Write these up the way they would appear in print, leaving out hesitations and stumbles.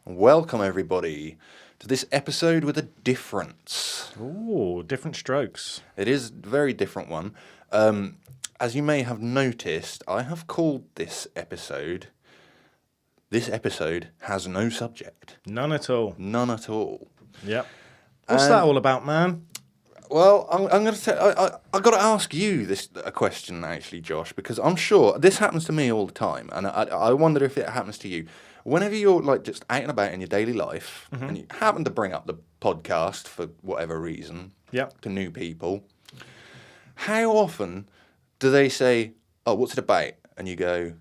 Welcome, everybody, to this episode with a difference. Ooh, different strokes. It is a very different one. As you may have noticed, I have called this episode has no subject. None at all. None at all. Yep. What's that all about, man? Well, I'm going to say, I've got to ask you a question, actually, Josh, because I'm sure this happens to me all the time, and I wonder if it happens to you. Whenever you're like just out and about in your daily life, and you happen to bring up the podcast for whatever reason to new people, how often do they say, "Oh, what's it about?" And you go,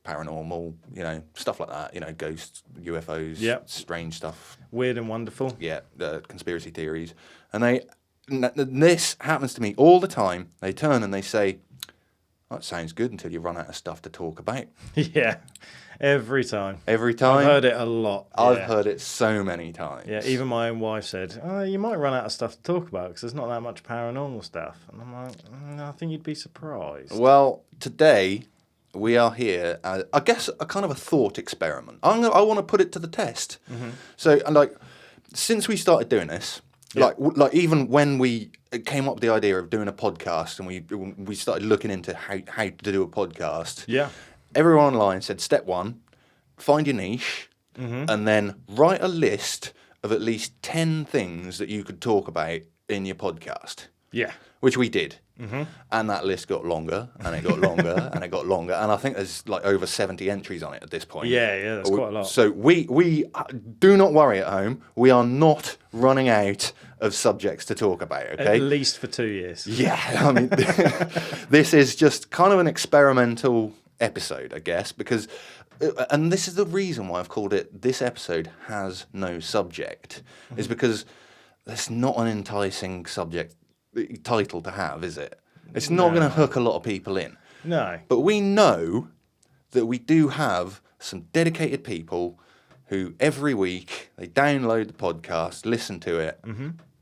"Paranormal," stuff like that, ghosts, UFOs, strange stuff, weird and wonderful. Yeah, conspiracy theories, and this happens to me all the time. They turn and they say, "That sounds good," until you run out of stuff to talk about. Yeah, every time. Every time? I've heard it a lot. I've heard it so many times. Yeah, even my own wife said, you might run out of stuff to talk about because there's not that much paranormal stuff. And I'm like, I think you'd be surprised. Well, today we are here, I guess, a kind of a thought experiment. I want to put it to the test. So, since we started doing this, like even when we came up with the idea of doing a podcast and we started looking into how to do a podcast, everyone online said, step one, find your niche, and then write a list of at least 10 things that you could talk about in your podcast. Yeah. Which we did. And that list got longer, and it got longer, and it got longer. And I think there's like over 70 entries on it at this point. Yeah, that's quite a lot. So we do not worry at home. We are not running out of subjects to talk about, okay? At least for 2 years. Yeah, I mean, this is just kind of an experimental episode, I guess, because, and this is the reason why I've called it This Episode Has No Subject, is because it's not an enticing title to have, is it? It's not going to hook a lot of people in. No. But we know that we do have some dedicated people who every week they download the podcast, listen to it,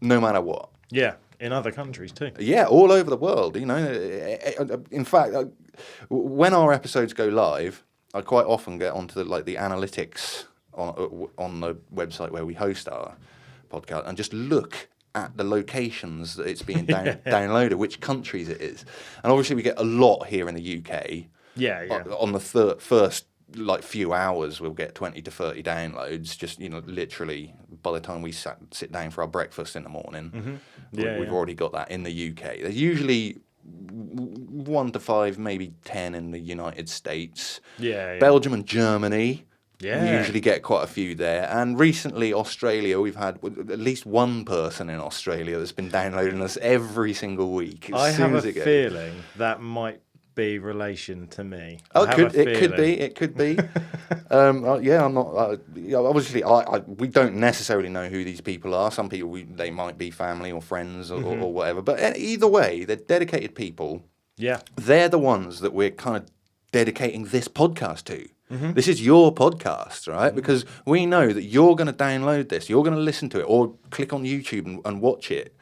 no matter what. Yeah, in other countries too. Yeah, all over the world, In fact, when our episodes go live, I quite often get onto the analytics on the website where we host our podcast and just look at the locations that it's being downloaded, which countries it is. And obviously we get a lot here in the UK. Yeah. On the first few hours, we'll get 20 to 30 downloads, just, literally by the time we sit down for our breakfast in the morning. We've already got that in the UK. There's usually 1 to 5, maybe 10 in the United States. Yeah. Belgium and Germany. Yeah. We usually get quite a few there. And recently, Australia, we've had at least one person in Australia that's been downloading us every single week. I have a feeling that might be relation to me. Oh, it could be. I'm not. Obviously, we don't necessarily know who these people are. Some people, they might be family or friends or whatever. But either way, they're dedicated people. Yeah. They're the ones that we're kind of dedicating this podcast to. This is your podcast, right? Because we know that you're going to download this, you're going to listen to it, or click on YouTube and watch it,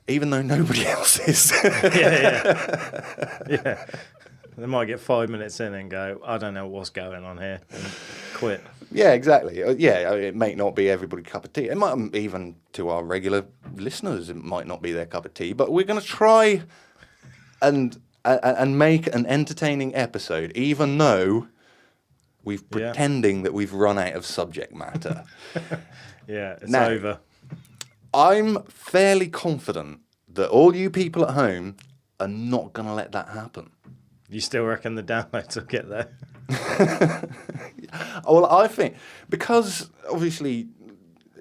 even though nobody else is. Yeah. They might get 5 minutes in and go, I don't know what's going on here, and quit. Yeah, exactly. It may not be everybody's cup of tea. It might, even to our regular listeners, it might not be their cup of tea. But we're going to try and make an entertaining episode, even though we're pretending that we've run out of subject matter. It's over. I'm fairly confident that all you people at home are not going to let that happen. You still reckon the downloads will get there? Well, I think, because obviously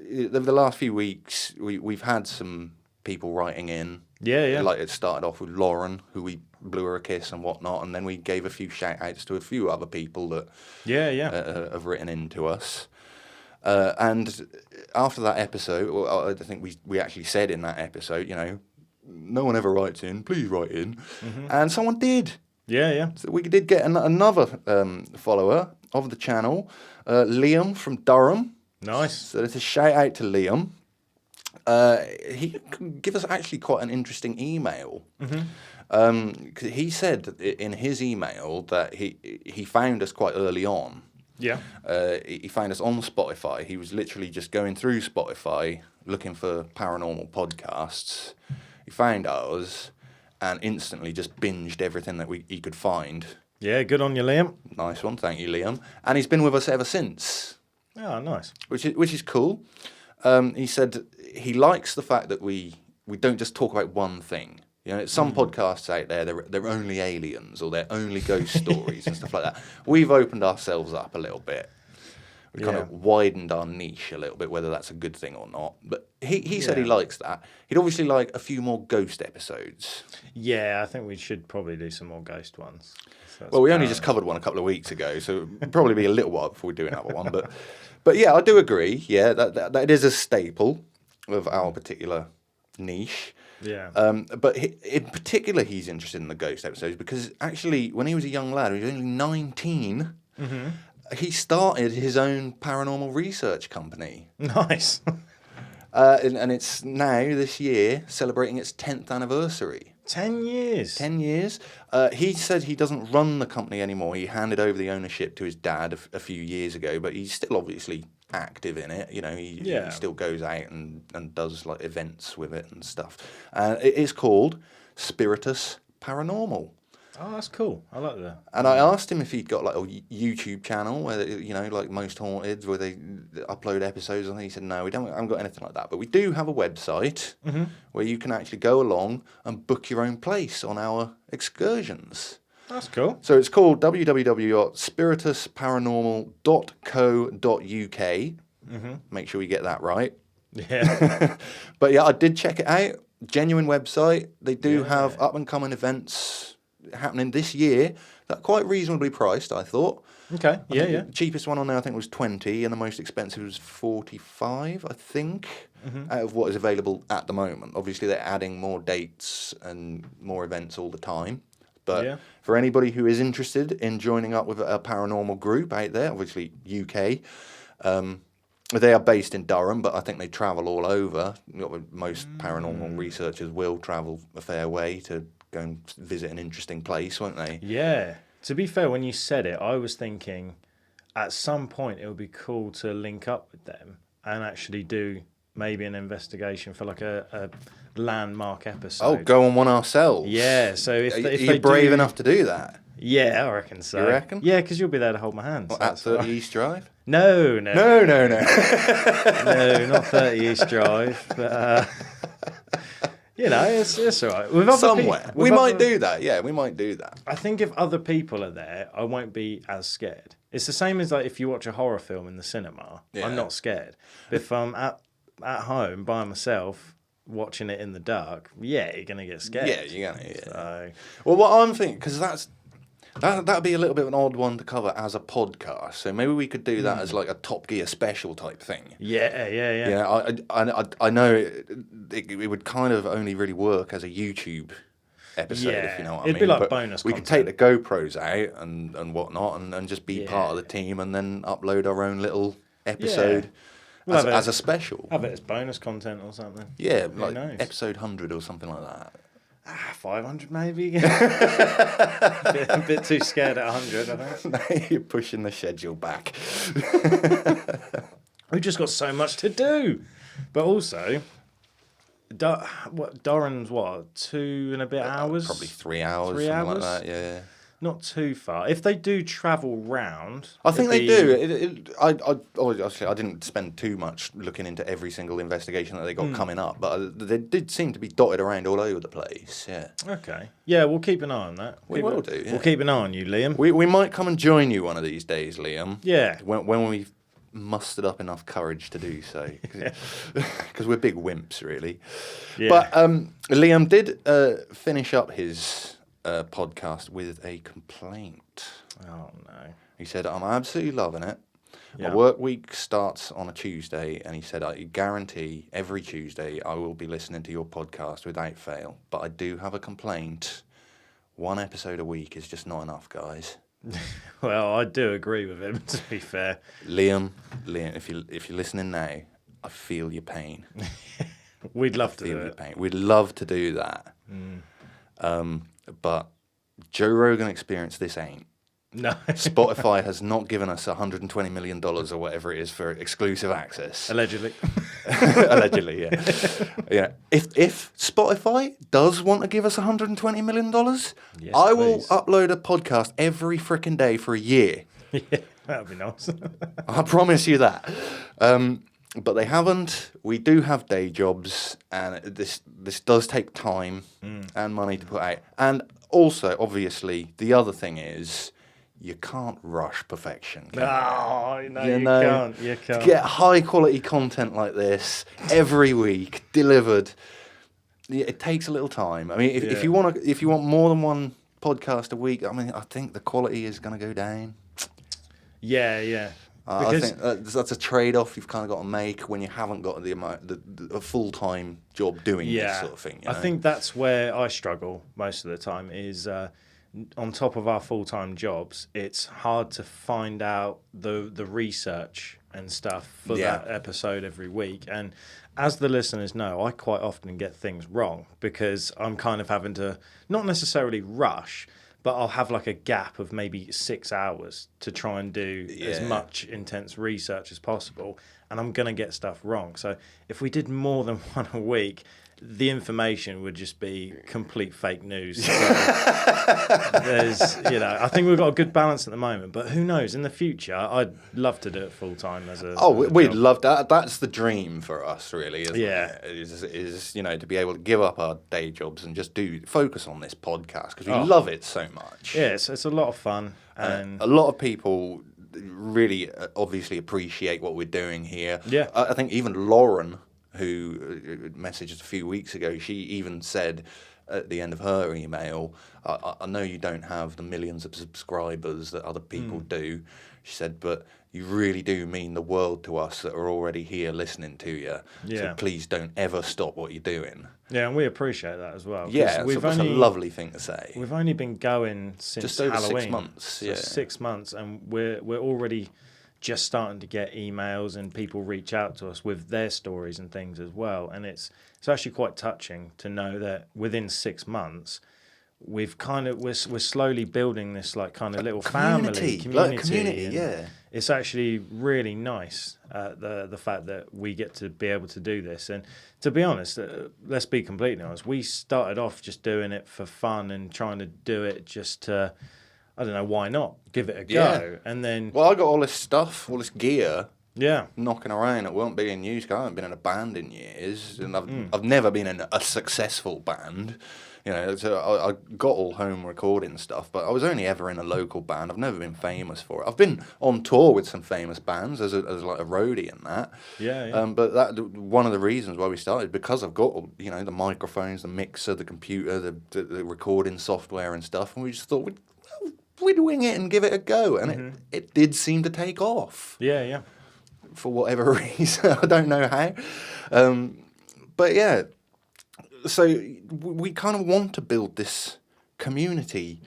over the last few weeks, we've had some people writing in. Yeah. Like it started off with Lauren, who we blew her a kiss and whatnot, and then we gave a few shout-outs to a few other people that have written in to us. And after that episode, I think we actually said in that episode, no one ever writes in, please write in. And someone did. Yeah. So we did get another follower of the channel, Liam from Durham. Nice. So there's a shout-out to Liam. He gave us actually quite an interesting email. He said in his email that he found us quite early on. Yeah. He found us on Spotify. He was literally just going through Spotify looking for paranormal podcasts. He found ours and instantly just binged everything that he could find. Yeah, good on you, Liam. Nice one, thank you, Liam. And he's been with us ever since. Oh, nice. Which is cool. He said he likes the fact that we don't just talk about one thing. You know, some podcasts out there, they're only aliens or they're only ghost stories and stuff like that. We've opened ourselves up a little bit. We kind of widened our niche a little bit, whether that's a good thing or not. But he said he likes that. He'd obviously like a few more ghost episodes. Yeah, I think we should probably do some more ghost ones. Well, we only just covered one a couple of weeks ago, so it'll probably be a little while before we do another one. But yeah, I do agree. Yeah, that it is a staple of our particular niche. Yeah. But in particular, he's interested in the ghost episodes because actually, when he was a young lad, he was only 19. Mm-hmm. He started his own paranormal research company. Nice. And it's now, this year, celebrating its 10th anniversary. 10 years. 10 years. He said he doesn't run the company anymore. He handed over the ownership to his dad a few years ago, but he's still obviously active in it. You know, he still goes out and does like events with it and stuff. It is called Spiritus Paranormal. Oh, that's cool. I like that. And I asked him if he'd got like a YouTube channel where, you know, like Most Haunted, where they upload episodes, and he said, no, we haven't got anything like that. But we do have a website where you can actually go along and book your own place on our excursions. That's cool. So it's called www.spiritusparanormal.co.uk. Make sure you get that right. Yeah. But yeah, I did check it out. Genuine website. They do have up-and-coming events happening this year that are quite reasonably priced, I thought. Okay, The cheapest one on there, I think, was 20, and the most expensive was 45, I think, out of what is available at the moment. Obviously, they're adding more dates and more events all the time. But for anybody who is interested in joining up with a paranormal group out there, obviously UK, they are based in Durham, but I think they travel all over. Most paranormal researchers will travel a fair way to go and visit an interesting place, won't they? Yeah. To be fair, when you said it, I was thinking at some point it would be cool to link up with them and actually do maybe an investigation for like a landmark episode. Oh, go on one ourselves. Yeah. So if you're brave enough to do that. Yeah, I reckon so. You reckon? Yeah, because you'll be there to hold my hand. What, at 30 East Drive? No. No. No, not 30 East Drive. But, you know, it's all right. With other somewhere. We might do that. Yeah, we might do that. I think if other people are there, I won't be as scared. It's the same as like if you watch a horror film in the cinema. Yeah. I'm not scared. But if I'm at home by myself watching it in the dark, you're going to get scared. Yeah, you're going to. Yeah. So. Well, what I'm thinking, because that'd be a little bit of an odd one to cover as a podcast. So maybe we could do that as like a Top Gear special type thing. Yeah. Yeah, I know it would kind of only really work as a YouTube episode, if you know what I mean. It'd be like but bonus we content. could take the GoPros out and whatnot and just be part of the team and then upload our own little episode as a special. Have it as bonus content or something. Yeah, like episode 100 or something like that. 500 maybe. a bit too scared at 100, I think. No, you're pushing the schedule back. We've just got so much to do. But also, Durham's 2 and a bit hours? Probably 3 hours, something like that, yeah. Not too far. If they do travel round... I think they do. I didn't spend too much looking into every single investigation that they got coming up, but they did seem to be dotted around all over the place, yeah. Okay. Yeah, we'll keep an eye on that. We will do, yeah. We'll keep an eye on you, Liam. We might come and join you one of these days, Liam. Yeah. When we've mustered up enough courage to do so. Because we're big wimps, really. Yeah. But Liam did finish up his... podcast with a complaint. Oh no. He said, I'm absolutely loving it. Yeah. My work week starts on a Tuesday, and he said, I guarantee every Tuesday I will be listening to your podcast without fail. But I do have a complaint. 1 episode a week is just not enough, guys. Well, I do agree with him, to be fair. Liam, if you're listening now, I feel your pain. We'd love to do it. Pain. We'd love to do that. But Joe Rogan Experience, this ain't. No. Spotify has not given us $120 million or whatever it is for exclusive access. Allegedly. Allegedly, yeah. Yeah. If Spotify does want to give us $120 million, Yes, I will please. upload a podcast every freaking day for a year. Yeah, that'd be nice. I promise you that. But they haven't. We do have day jobs, and this does take time and money to put out. And also, obviously, the other thing is, you can't rush perfection. Can No, no, you can't. You can't. To get high quality content like this every week delivered, it takes a little time. I mean, if you want more than one podcast a week, I mean, I think the quality is going to go down. Yeah, yeah. I think that's a trade-off you've kind of got to make when you haven't got a full-time job doing this sort of thing. You know? I think that's where I struggle most of the time is on top of our full-time jobs, it's hard to find out the research and stuff for that episode every week. And as the listeners know, I quite often get things wrong because I'm kind of having to not necessarily rush, but I'll have like a gap of maybe 6 hours to try and do as much intense research as possible. And I'm going to get stuff wrong. So if we did more than one a week, the information would just be complete fake news. So there's, I think we've got a good balance at the moment. But who knows? In the future, I'd love to do it full time as a. We'd love that. That's the dream for us, really. Isn't Yeah. it? Is to be able to give up our day jobs and just focus on this podcast because we love it so much. Yeah, it's a lot of fun, and a lot of people really obviously appreciate what we're doing here. Yeah. I think even Lauren, who messaged a few weeks ago, she even said at the end of her email, I know you don't have the millions of subscribers that other people do. She said, but you really do mean the world to us that are already here listening to you. Yeah. So please don't ever stop what you're doing. Yeah, and we appreciate that as well. Yeah, that's a lovely thing to say. We've only been going since just over Halloween. 6 months. So 6 months, and we're already just starting to get emails and people reach out to us with their stories and things as well. And it's actually quite touching to know that within 6 months, we're slowly building this like kind of little community. community. Yeah. It's actually really nice, the fact that we get to be able to do this. And to be honest, let's be completely honest, we started off just doing it for fun and trying to do it just to, I don't know, why not? Give it a go. Yeah. And then... Well, I got all this stuff, all this gear Yeah. knocking around. It won't be in use. I haven't been in a band in years, and I've never been in a successful band. So I got all home recording stuff, but I was only ever in a local band. I've never been famous for it. I've been on tour with some famous bands as like a roadie and that. Yeah. But that one of the reasons why we started, because I've got the microphones, the mixer, the computer, the recording software and stuff, and we just thought we'd wing it and give it a go, and it did seem to take off. Yeah. For whatever reason, I don't know how, but yeah. So we kind of want to build this community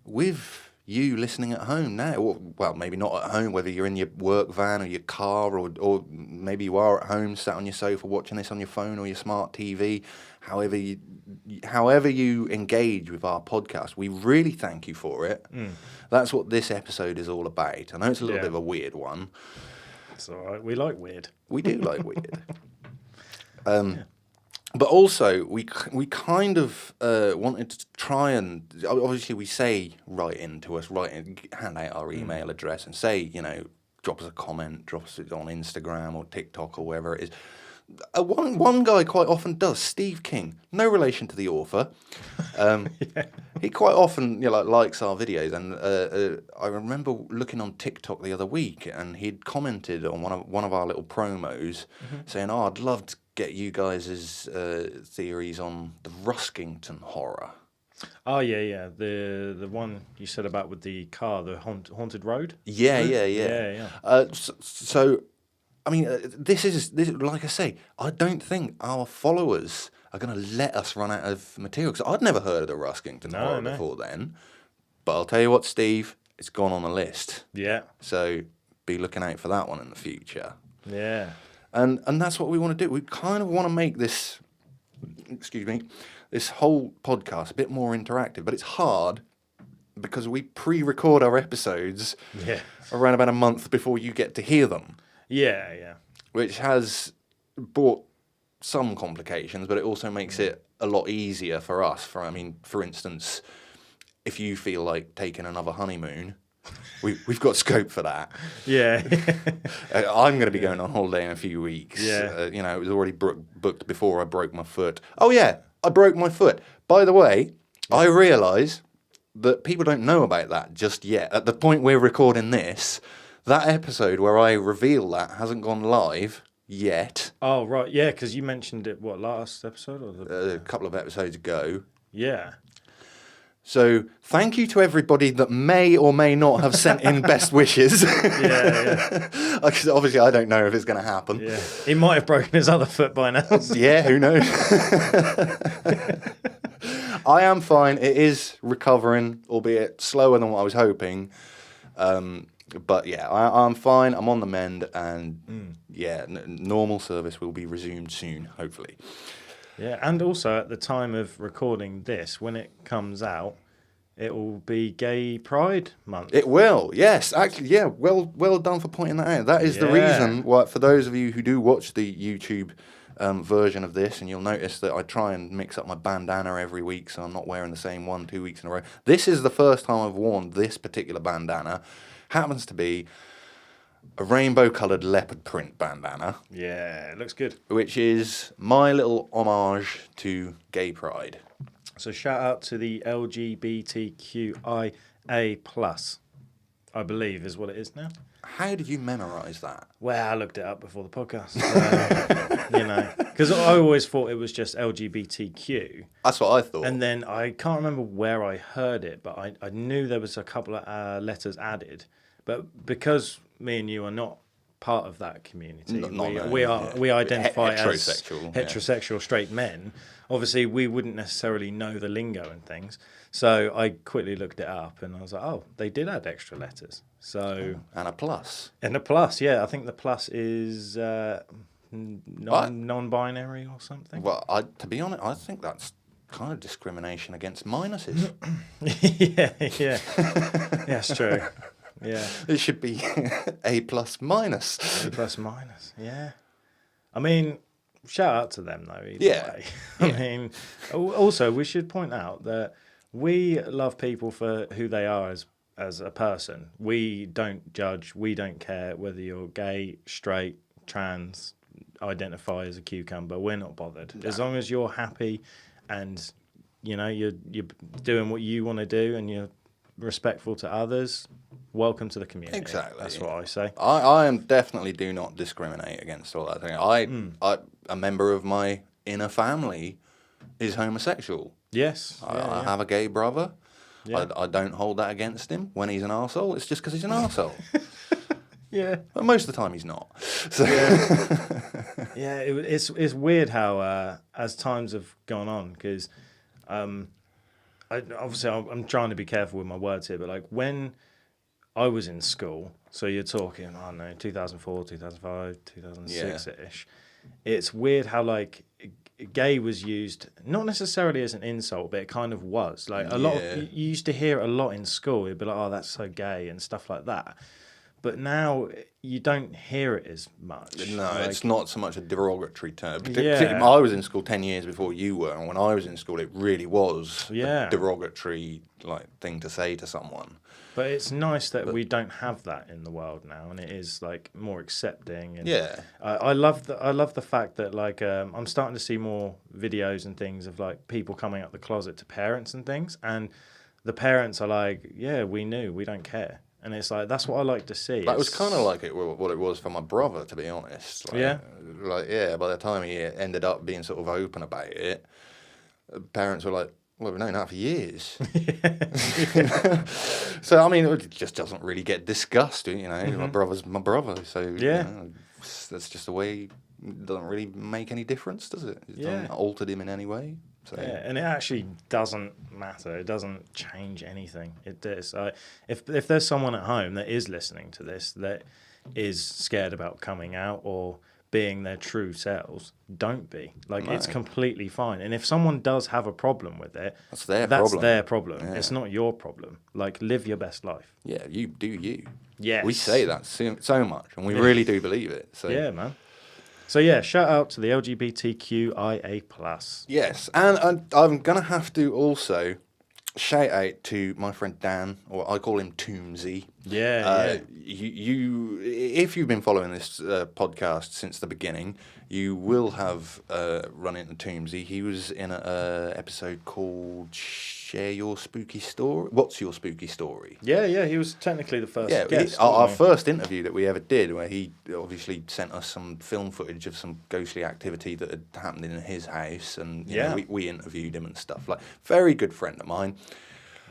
with you listening at home now. Well, maybe not at home, whether you're in your work van or your car, or maybe you are at home, sat on your sofa watching this on your phone or your smart TV. However you engage with our podcast, we really thank you for it. That's what this episode is all about. I know it's a little bit of a weird one. It's all right. We like weird. We do like weird. But also, we kind of wanted to try and, obviously we say write into us, hand out our email address and say, drop us a comment, drop us it on Instagram or TikTok or wherever it is. One guy quite often does, Steve King, no relation to the author. He quite often likes our videos, and I remember looking on TikTok the other week, and he'd commented on one of our little promos, saying, I'd love to get you guys' theories on the Ruskington horror. Oh yeah. The one you said about with the car, the haunted road. Yeah. So, I mean, this is like I say, I don't think our followers are going to let us run out of material, because I'd never heard of the Ruskington horror before then. But I'll tell you what, Steve, it's gone on the list. Yeah. So be looking out for that one in the future. Yeah. And that's what we want to do. We kind of want to make this, this whole podcast a bit more interactive, but it's hard because we pre-record our episodes around about a month before you get to hear them. Yeah. Which has brought some complications, but it also makes it a lot easier for us. For instance, if you feel like taking another honeymoon, we've got scope for that. Yeah. I'm going to be going on holiday in a few weeks. Yeah. It was already booked before I broke my foot. Oh, yeah, I broke my foot. By the way, I realise that people don't know about that just yet. At the point we're recording this, that episode where I reveal that hasn't gone live yet. Oh, right. Yeah, because you mentioned it, last episode? Or A couple of episodes ago. Yeah. So thank you to everybody that may or may not have sent in best wishes. Yeah. Because obviously I don't know if it's going to happen. Yeah. He might have broken his other foot by now. Yeah, who knows? I am fine. It is recovering, albeit slower than what I was hoping. But yeah, I'm fine. I'm on the mend, and normal service will be resumed soon, hopefully. Yeah, and also at the time of recording this, when it comes out, it will be Gay Pride Month. It will, yes. Actually, yeah, well done for pointing that out. That is the reason why, for those of you who do watch the YouTube version of this, and you'll notice that I try and mix up my bandana every week, so I'm not wearing the same one 2 weeks in a row. This is the first time I've worn this particular bandana. Happens to be a rainbow-coloured leopard print bandana. Yeah, it looks good. Which is my little homage to Gay Pride. So shout out to the LGBTQIA+, I believe is what it is now. How did you memorise that? Well, I looked it up before the podcast. Because I always thought it was just LGBTQ. That's what I thought. And then I can't remember where I heard it, but I knew there was a couple of letters added. But because me and you are not part of that community, we identify as heterosexual straight men. Obviously, we wouldn't necessarily know the lingo and things. So I quickly looked it up, and I was like, oh, they did add extra letters. So and a plus. And a plus, yeah. I think the plus is non-binary or something. Well, to be honest, I think that's kind of discrimination against minuses. Yeah, that's true. Yeah, it should be A plus minus. A plus minus, yeah. I mean, shout out to them though. Either way. I mean, also we should point out that we love people for who they are as a person. We don't judge. We don't care whether you're gay, straight, trans, identify as a cucumber. We're not bothered as long as you're happy, and you're doing what you want to do, and you're respectful to others. Welcome to the community. Exactly. That's what I say. I am definitely do not discriminate against all that thing. A member of my inner family is homosexual. Yes. I have a gay brother. Yeah. I don't hold that against him when he's an arsehole. It's just because he's an arsehole. Yeah. But most of the time he's not. So. Yeah, it's weird how as times have gone on, because obviously I'm trying to be careful with my words here, but like when I was in school, so you're talking, I don't know, 2004, 2005, 2006-ish, it's weird how like gay was used not necessarily as an insult, but it kind of was. Like a lot of, you used to hear it a lot in school. You'd be like, oh, that's so gay and stuff like that. But now you don't hear it as much. No, like, it's not so much a derogatory term. Yeah. I was in school 10 years before you were, and when I was in school, it really was a derogatory thing to say to someone. But it's nice that we don't have that in the world now, and it is like more accepting. And I love the fact that like I'm starting to see more videos and things of like people coming out the closet to parents and things, and the parents are like, yeah, we knew, we don't care. And it's like, that's what I like to see. That was kind of like what it was for my brother, to be honest. By the time he ended up being sort of open about it, parents were like, well, we've known that for years. So, I mean, it just doesn't really get discussed, My brother's my brother, so that's just the way. It doesn't really make any difference, does it? It doesn't alter him in any way. So. Yeah, and it actually doesn't matter. It doesn't change anything. It does. If there's someone at home that is listening to this that is scared about coming out, or being their true selves, don't be. Like, it's completely fine. And if someone does have a problem with it, that's their problem. Yeah. It's not your problem. Like, live your best life. Yeah, you do you. Yes. We say that so much, and we really do believe it. So. Yeah, man. So, yeah, shout out to the LGBTQIA+. Yes, and I'm going to have to also shout out to my friend Dan, or I call him Toomsy. Yeah. You, if you've been following this podcast since the beginning, you will have run into Toomsy. He was in an episode called Share Your Spooky Story. What's Your Spooky Story? Yeah, he was technically the first guest. Our first interview that we ever did, where he obviously sent us some film footage of some ghostly activity that had happened in his house, and you know, we interviewed him and stuff. Like, very good friend of mine.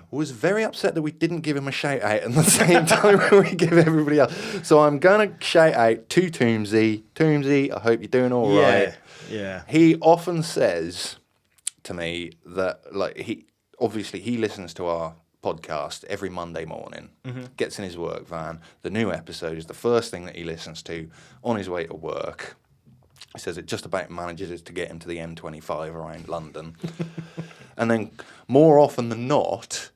Was very upset that we didn't give him a shout out at the same time when we give everybody else. So I'm going to shout out to Toomsy. Toomsy, I hope you're doing all right. Yeah. He often says to me that, like, he listens to our podcast every Monday morning, gets in his work van. The new episode is the first thing that he listens to on his way to work. He says it just about manages to get him to the M25 around London. And then more often than not,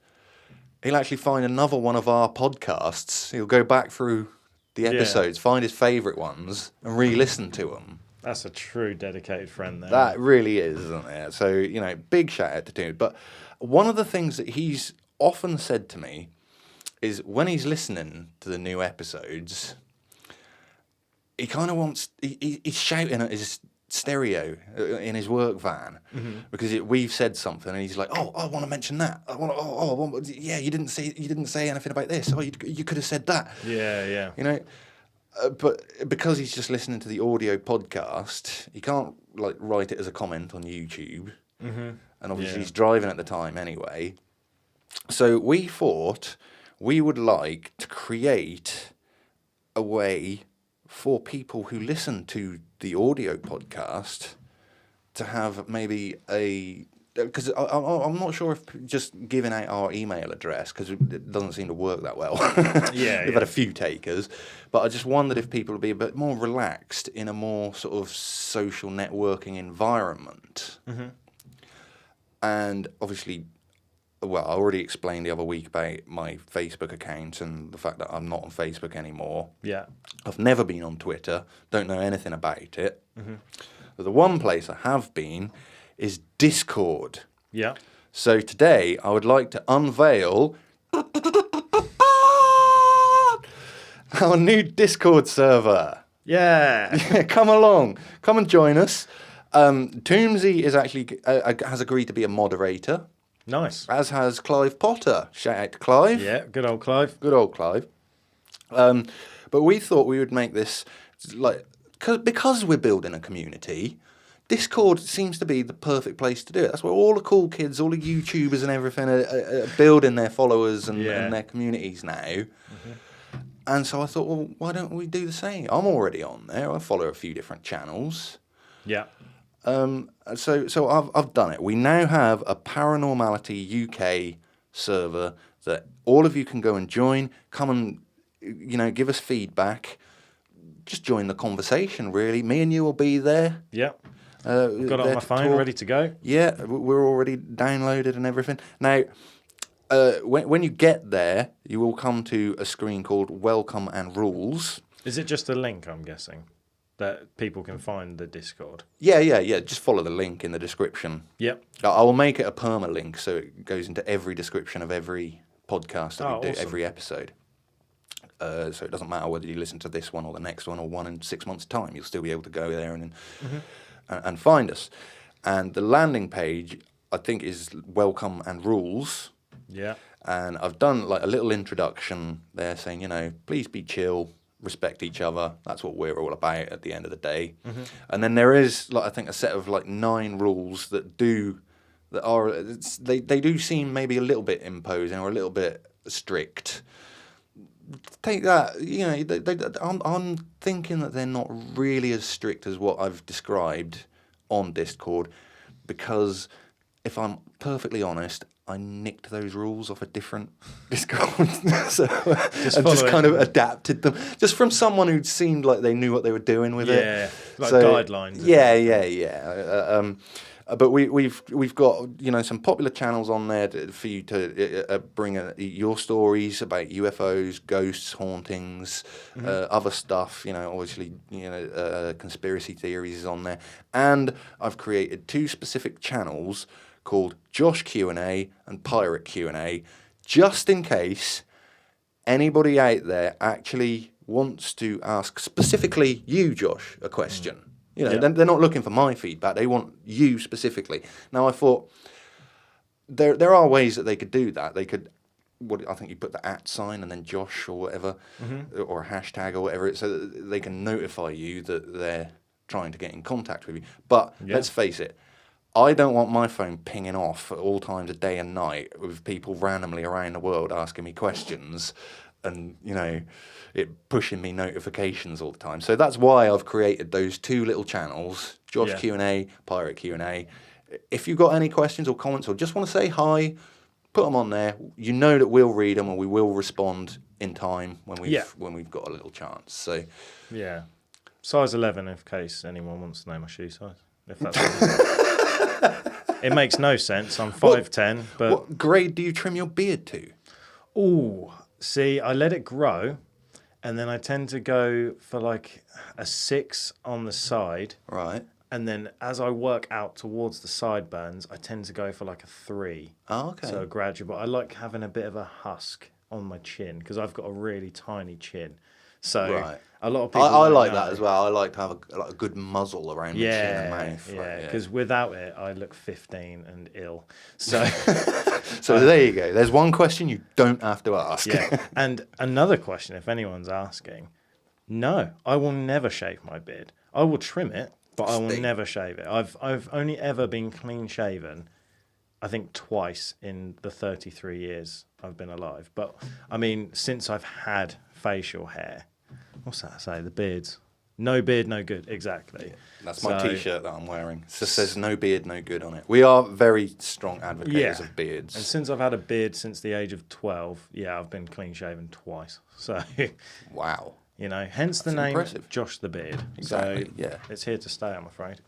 he'll actually find another one of our podcasts. He'll go back through the episodes, find his favourite ones, and re-listen to them. That's a true dedicated friend there. That really is, isn't it? So, you know, big shout out to Tim. But one of the things that he's often said to me is when he's listening to the new episodes, he kind of wants... He's shouting at his stereo in his work van because we've said something and he's like, oh, I want to mention that. I want yeah, you didn't say anything about this. Oh, you could have said that. Yeah. You know, but because he's just listening to the audio podcast, he can't like write it as a comment on YouTube. And obviously he's driving at the time anyway. So we thought we would like to create a way for people who listen to the audio podcast to have maybe because I'm not sure if just giving out our email address, because it doesn't seem to work that well. We've had a few takers, but I just wondered if people would be a bit more relaxed in a more sort of social networking environment. And obviously, well, I already explained the other week about my Facebook account and the fact that I'm not on Facebook anymore. Yeah. I've never been on Twitter, don't know anything about it. But the one place I have been is Discord. Yeah. So today I would like to unveil our new Discord server. Yeah. Come along. Come and join us. Toomsy is actually has agreed to be a moderator. Nice. As has Clive Potter. Shout out to Clive. Yeah, good old Clive. Good old Clive. But we thought we would make this, like, because we're building a community, Discord seems to be the perfect place to do it. That's where all the cool kids, all the YouTubers and everything are building their followers and their communities now. And so I thought, well, why don't we do the same? I'm already on there. I follow a few different channels. Yeah. So I've done it. We now have a Paranormality UK server that all of you can go and join. Come and, you know, give us feedback. Just join the conversation, really. Me and you will be there. Yeah. Got it on my phone, ready to go. Yeah, we're already downloaded and everything. Now, when you get there, you will come to a screen called Welcome and Rules. Is it just a link, I'm guessing, that people can find the Discord? Yeah. Just follow the link in the description. Yep. I will make it a permalink so it goes into every description of every podcast that we do, awesome. every episode. So it doesn't matter whether you listen to this one or the next one or one in 6 months' time. You'll still be able to go there and find us. And the landing page, I think, is Welcome and Rules. Yeah. And I've done like a little introduction there saying, you know, please be chill, respect each other. That's what we're all about at the end of the day. And then there is, like, I think, a set of like 9 rules that do seem maybe a little bit imposing or a little bit strict. Take that, you know, I'm thinking that they're not really as strict as what I've described on Discord, because if I'm perfectly honest, I nicked those rules off a different Discord. So I've just kind of adapted them. Just from someone who seemed like they knew what they were doing with it. Yeah, like guidelines. Yeah. But we've got, you know, some popular channels on there for you to bring your stories about UFOs, ghosts, hauntings, other stuff. You know, obviously, you know, conspiracy theories is on there, and I've created 2 specific channels called Josh Q&A and Pirate Q&A, just in case anybody out there actually wants to ask specifically you, Josh, a question. You know, they're not looking for my feedback. They want you specifically. Now, I thought there are ways that they could do that. They could, I think you put the @ sign and then Josh or whatever, or a hashtag or whatever, so that they can notify you that they're trying to get in contact with you. But let's face it, I don't want my phone pinging off at all times of day and night with people randomly around the world asking me questions and, you know, it pushing me notifications all the time. So that's why I've created those 2 little channels, Josh Q&A, Pirate Q&A. If you've got any questions or comments or just want to say hi, put them on there. You know that we'll read them and we will respond in time when we've got a little chance. So yeah, size 11 in case anyone wants to know my shoe size. If that's it makes no sense. I'm 5'10", but what grade do you trim your beard to? Oh, see, I let it grow, and then I tend to go for like a 6 on the side. Right. And then as I work out towards the sideburns, I tend to go for like a 3. Oh, okay. So gradual, but I like having a bit of a husk on my chin because I've got a really tiny chin. So a lot of people. I like that as well. I like to have a good muzzle around the chin and mouth. Yeah, because without it, I look 15 and ill. So, so there you go. There's one question you don't have to ask. Yeah, and another question, if anyone's asking, no, I will never shave my beard. I will trim it, but I will never shave it. I've only ever been clean shaven, I think twice in the 33 years I've been alive. But I mean, since I've had facial hair. What's that say? The beards. No beard, no good. Exactly. Yeah, that's my T-shirt that I'm wearing. It just says no beard, no good on it. We are very strong advocates of beards. And since I've had a beard since the age of 12, I've been clean shaven twice. So, wow. You know, hence the name Josh the Beard. Exactly. So it's here to stay, I'm afraid.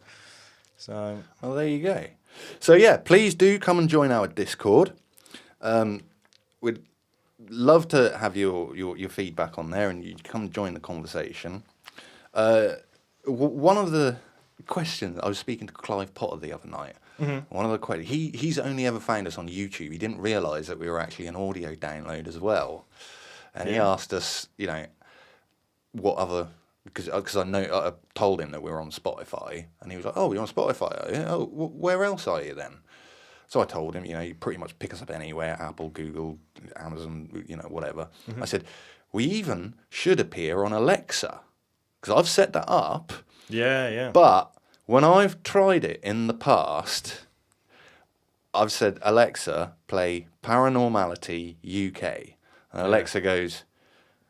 So, well, there you go. So please do come and join our Discord. We'd love to have your feedback on there, and you come join the conversation. One of the questions, I was speaking to Clive Potter the other night. One of the questions, he's only ever found us on YouTube. He didn't realise that we were actually an audio download as well. And he asked us, you know, what other, because I told him that we were on Spotify, and he was like, oh, you're on Spotify, are you? Oh, where else are you then? So I told him, you know, you pretty much pick us up anywhere, Apple, Google, Amazon, you know, whatever. I said, we even should appear on Alexa, because I've set that up. Yeah. But when I've tried it in the past, I've said, Alexa, play Paranormality UK. And Alexa goes,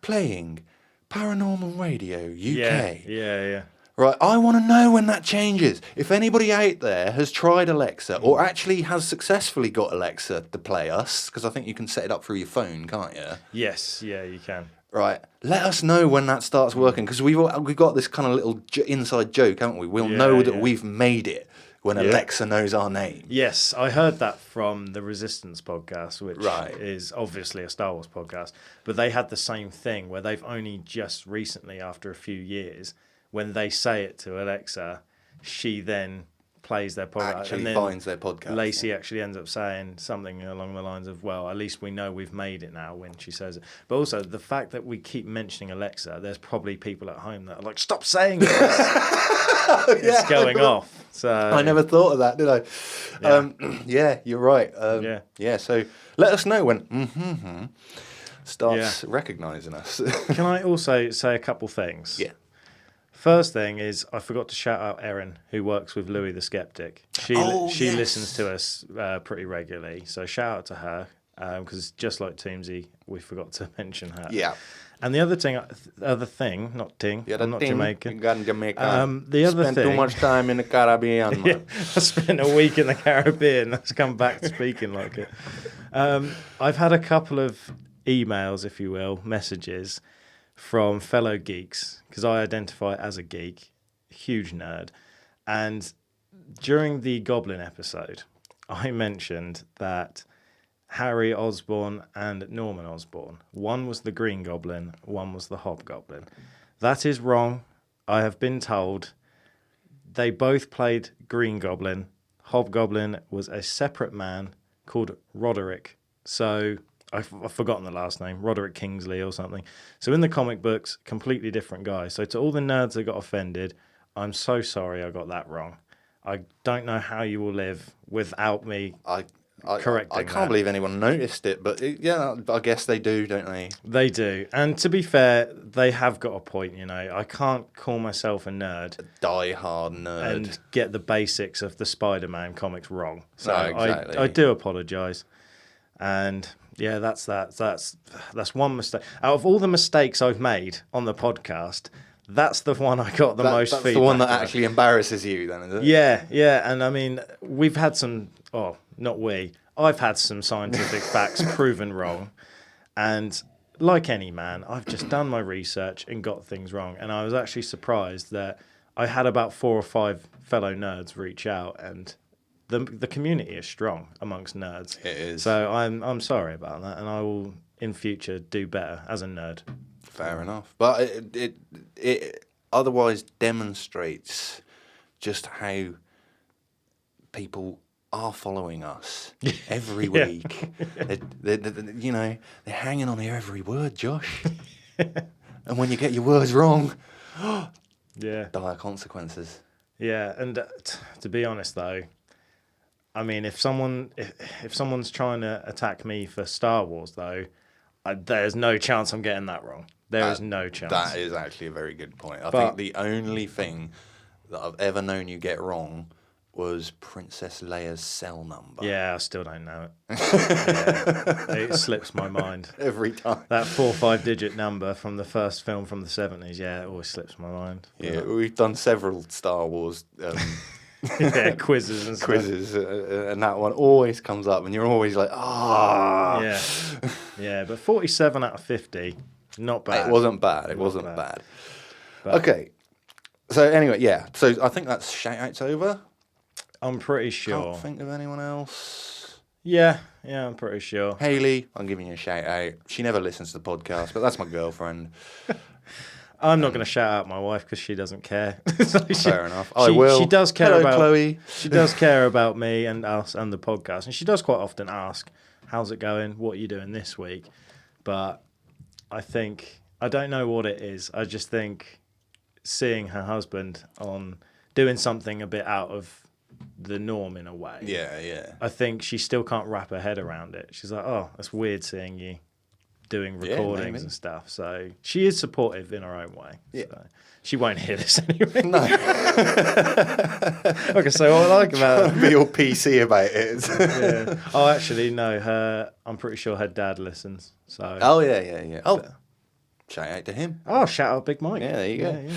playing Paranormal Radio UK. Yeah. Right, I want to know when that changes. If anybody out there has tried Alexa or actually has successfully got Alexa to play us, because I think you can set it up through your phone, can't you? Yes, you can. Right, let us know when that starts working, because we've got this kind of little inside joke, haven't we? We'll know that we've made it when Alexa knows our name. Yes, I heard that from the Resistance podcast, which is obviously a Star Wars podcast, but they had the same thing where they've only just recently, after a few years, when they say it to Alexa, she then plays their podcast. Actually and then finds their podcast. Lacey actually ends up saying something along the lines of, well, at least we know we've made it now when she says it. But also, the fact that we keep mentioning Alexa, there's probably people at home that are like, stop saying this. It's going off. So I never thought of that, did I? Yeah, you're right. So let us know when starts recognising us. Can I also say a couple things? Yeah. First thing is, I forgot to shout out Erin, who works with Louis the Skeptic. She listens to us pretty regularly, so shout out to her. because just like Toomsy, we forgot to mention her. Yeah. And the other thing, not ting, I'm not Jamaican. You got in Jamaica. The other Spent thing, too much time in the Caribbean, man. yeah, I spent a week in the Caribbean. Let's come back speaking like it. I've had a couple of emails, if you will, messages from fellow geeks, because I identify as a geek, huge nerd. And during the Goblin episode, I mentioned that Harry Osborn and Norman Osborn, one was the Green Goblin, one was the Hobgoblin. That is wrong. I have been told they both played Green Goblin. Hobgoblin was a separate man called Roderick. So I've forgotten the last name, Roderick Kingsley or something. So in the comic books, completely different guy. So to all the nerds that got offended, I'm so sorry I got that wrong. I don't know how you will live without me correcting I can't believe anyone noticed it, but I guess they do, don't they? They do. And to be fair, they have got a point, you know. I can't call myself a nerd. A die-hard nerd. And get the basics of the Spider-Man comics wrong. So no, exactly. I do apologise. And yeah, that's one mistake. Out of all the mistakes I've made on the podcast, that's the one I got the most feedback. That's the one that actually embarrasses you, then, is it? Yeah. And I mean, we've had some... Oh, not we. I've had some scientific facts proven wrong. And like any man, I've just done my research and got things wrong. And I was actually surprised that I had about 4 or 5 fellow nerds reach out, and the community is strong amongst nerds. It is. So I'm sorry about that, and I will in future do better as a nerd. Fair enough. But it otherwise demonstrates just how people are following us every week. They're hanging on your every word, Josh. And when you get your words wrong, dire consequences. Yeah, and to be honest though, I mean, if someone's trying to attack me for Star Wars though, there's no chance I'm getting that wrong. There is no chance. That is actually a very good point. I think the only thing that I've ever known you get wrong was Princess Leia's cell number. Yeah, I still don't know it. It slips my mind. Every time. That 4 or 5 digit number from the first film from the 70s, it always slips my mind. Yeah, we've done several Star Wars quizzes and stuff. And that one always comes up, and you're always like, Yeah, but 47 out of 50, not bad. It wasn't bad. It wasn't bad. Okay. So anyway, so I think that's shout-outs over. I'm pretty sure. Can't think of anyone else. Yeah, I'm pretty sure. Haley, I'm giving you a shout out. She never listens to the podcast, but that's my girlfriend. I'm not going to shout out my wife because she doesn't care. Fair enough. I will. She does care about Chloe. She does care about me and us and the podcast, and she does quite often ask, "How's it going? What are you doing this week?" But I don't know what it is. I just think seeing her husband on doing something a bit out of the norm in a way. Yeah. I think she still can't wrap her head around it. She's like, oh, that's weird seeing you doing recordings and stuff. So she is supportive in her own way. Yeah. So she won't hear this anyway. No. Okay, so what I like about be all PC about it. Yeah. Oh, actually, no. I'm pretty sure her dad listens. So. Oh yeah. Oh, shout out to him. Oh, shout out Big Mike. Yeah, there you go. Yeah.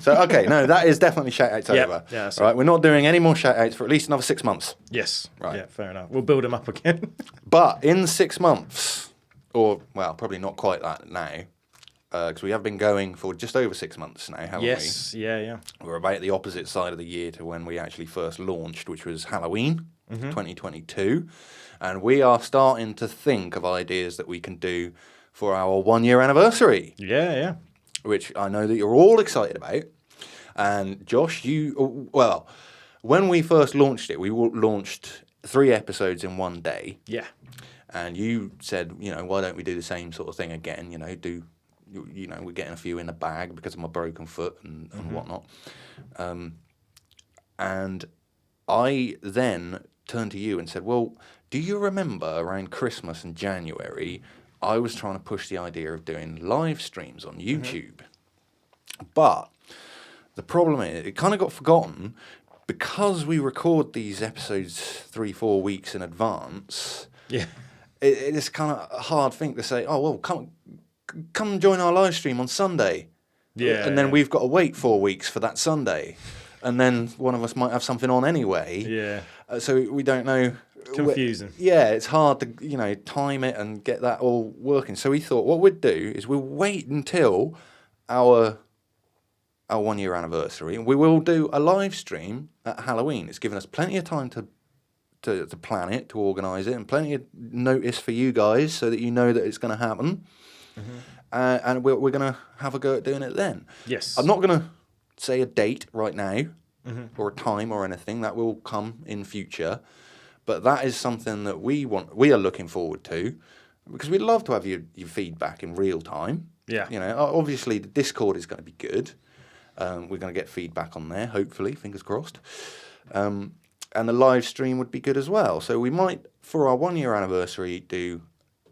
So, okay, no, that is definitely shout-outs over. Yeah, right, we're not doing any more shout-outs for at least another 6 months. Yes. Right. Yeah, fair enough. We'll build them up again. But in 6 months, or, well, probably not quite that now, because we have been going for just over 6 months now, haven't we? Yes, yeah. We're about the opposite side of the year to when we actually first launched, which was Halloween 2022. And we are starting to think of ideas that we can do for our 1-year anniversary. Yeah. Which I know that you're all excited about. And Josh, when we first launched it, we launched 3 episodes in one day. Yeah. And you said, why don't we do the same sort of thing again? We're getting a few in the bag because of my broken foot and whatnot. And I then turned to you and said, well, do you remember around Christmas and January, I was trying to push the idea of doing live streams on YouTube. But the problem is, it kind of got forgotten because we record these episodes 3-4 weeks in advance. Yeah. it's kind of a hard thing to say, oh, well, come join our live stream on Sunday. Yeah. And then we've got to wait 4 weeks for that Sunday. And then one of us might have something on anyway. Yeah. So we don't know. Confusing. It's hard to, time it and get that all working. So we thought what we'd do is we'll wait until our 1 year anniversary, and we will do a live stream at Halloween. It's given us plenty of time to plan it, to organise it, and plenty of notice for you guys so that you know that it's going to happen. Mm-hmm. And we're going to have a go at doing it then. Yes. I'm not going to say a date right now, or a time or anything. That will come in future. But that is something that we are looking forward to, because we'd love to have your feedback in real time. Yeah. Obviously the Discord is going to be good. We're going to get feedback on there, hopefully, fingers crossed. And the live stream would be good as well. So we might, for our 1 year anniversary, do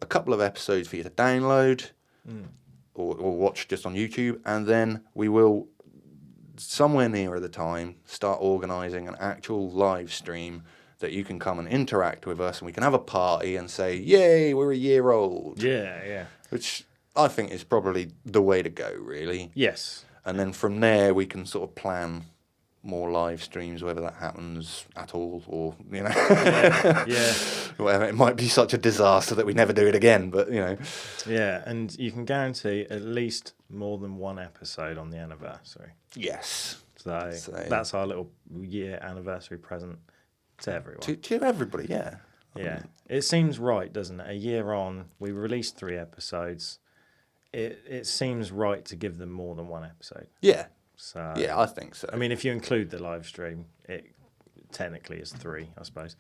a couple of episodes for you to download or watch just on YouTube. And then we will, somewhere nearer the time, start organising an actual live stream that you can come and interact with us, and we can have a party and say, yay, we're a year old. Yeah. Which I think is probably the way to go, really. Yes. And then from there, we can sort of plan more live streams, whether that happens at all or, Yeah. whatever. It might be such a disaster that we never do it again, but, Yeah, and you can guarantee at least more than one episode on the anniversary. Yes. So that's our little year anniversary present to everyone. To everybody, yeah. Yeah. It seems right, doesn't it? A year on, we released 3 episodes. It seems right to give them more than one episode. Yeah. So yeah, I think so. I mean, if you include the live stream, it technically is 3, I suppose.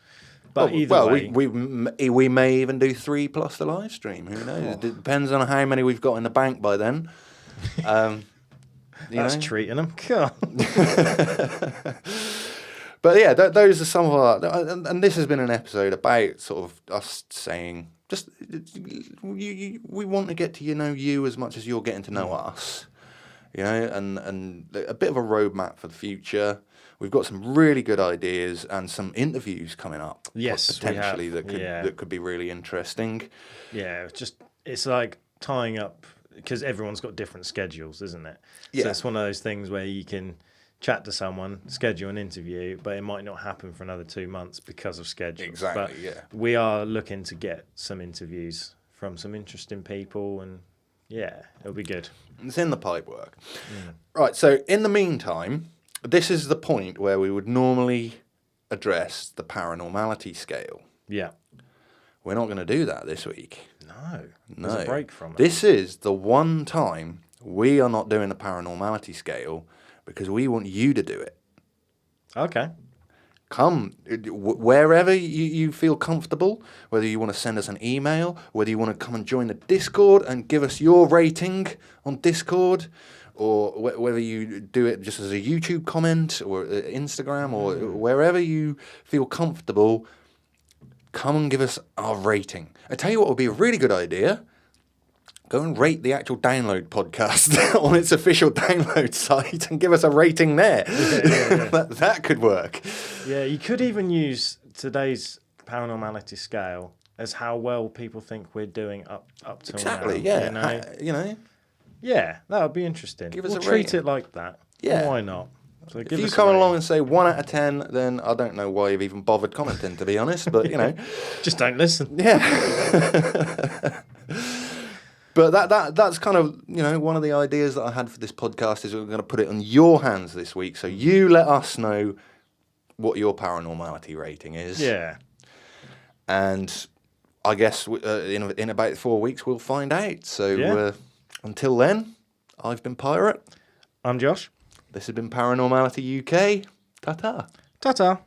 But either way, we may even do 3 plus the live stream. Who knows? It depends on how many we've got in the bank by then. That's treating them. God. But yeah, those are some of our, and this has been an episode about sort of us saying, just we want to get to know you as much as you're getting to know us, and a bit of a roadmap for the future. We've got some really good ideas and some interviews coming up. Yes, potentially that could be really interesting. Yeah, it's like tying up, because everyone's got different schedules, isn't it? Yeah. So it's one of those things where you can chat to someone, schedule an interview, but it might not happen for another 2 months because of schedules. Exactly, but we are looking to get some interviews from some interesting people, and yeah, it'll be good. It's in the pipework. Right, so in the meantime, this is the point where we would normally address the paranormality scale. Yeah. We're not going to do that this week. No. There's a break from it. This is the one time we are not doing the paranormality scale, because we want you to do it. Okay. Come, wherever you feel comfortable, whether you want to send us an email, whether you want to come and join the Discord and give us your rating on Discord, or whether you do it just as a YouTube comment or Instagram or wherever you feel comfortable, come and give us our rating. I tell you what would be a really good idea. Go and rate the actual download podcast on its official download site and give us a rating there. Yeah. That could work. Yeah, you could even use today's paranormality scale as how well people think we're doing up to exactly, now. Yeah. Yeah, that would be interesting. Give us a treat rating. it like that. Yeah. Why not? So if you come along and say 1 out of 10, then I don't know why you've even bothered commenting, to be honest. But, just don't listen. Yeah. But that's kind of, one of the ideas that I had for this podcast is we're going to put it on your hands this week. So you let us know what your paranormality rating is. Yeah. And I guess in about 4 weeks we'll find out. So until then, I've been Pirate. I'm Josh. This has been Paranormality UK. Ta-ta. Ta-ta.